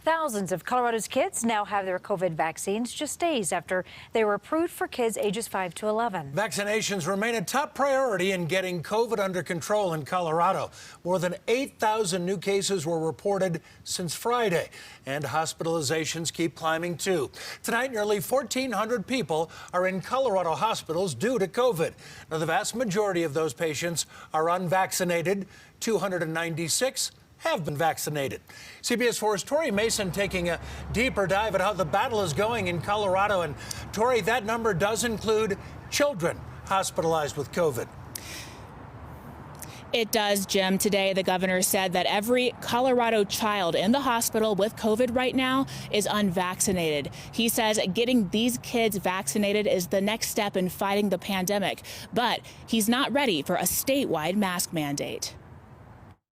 Thousands of Colorado's kids now have their COVID vaccines just days after they were approved for kids ages 5 to 11. Vaccinations remain a top priority in getting COVID under control in Colorado. More than 8,000 new cases were reported since Friday, and hospitalizations keep climbing too. Tonight, nearly 1,400 people are in Colorado hospitals due to COVID. Now, the vast majority of those patients are unvaccinated. 296 have been vaccinated. CBS 4's Tori Mason taking a deeper dive at how the battle is going in Colorado. And Tori, that number does include children hospitalized with COVID. It does, Jim. Today, the governor said that every Colorado child in the hospital with COVID right now is unvaccinated. He says getting these kids vaccinated is the next step in fighting the pandemic, but he's not ready for a statewide mask mandate.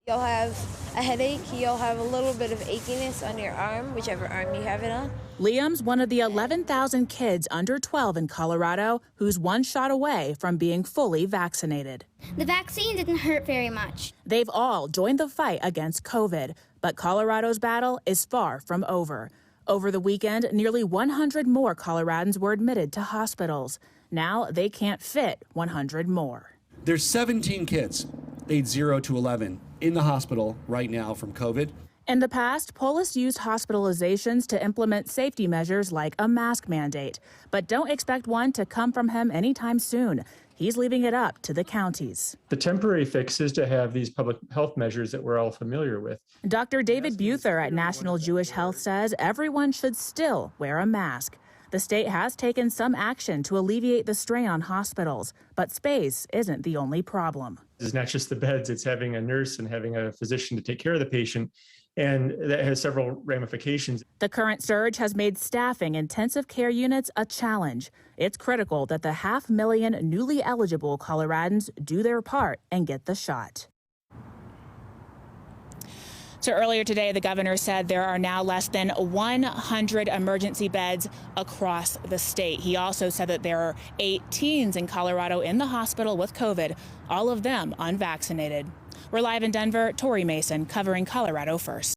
You'll have a headache, you'll have a little bit of achiness on your arm, whichever arm you have it on. Liam's one of the 11,000 kids under 12 in Colorado who's one shot away from being fully vaccinated. The vaccine didn't hurt very much. They've all joined the fight against COVID, but Colorado's battle is far from over. Over the weekend, nearly 100 more Coloradans were admitted to hospitals. Now they can't fit 100 more. There's 17 kids, age 0 to 11, in the hospital right now from COVID. In the past, Polis used hospitalizations to implement safety measures like a mask mandate. But don't expect one to come from him anytime soon. He's leaving it up to the counties. The temporary fix is to have these public health measures that we're all familiar with. Dr. David Buther at National Jewish Health says everyone should still wear a mask. The state has taken some action to alleviate the strain on hospitals, but space isn't the only problem. It's not just the beds, it's having a nurse and having a physician to take care of the patient, and that has several ramifications. The current surge has made staffing intensive care units a challenge. It's critical that the 500,000 newly eligible Coloradans do their part and get the shot. So earlier today, the governor said there are now less than 100 emergency beds across the state. He also said that there are 8 teens in Colorado in the hospital with COVID, all of them unvaccinated. We're live in Denver. Tori Mason covering Colorado First.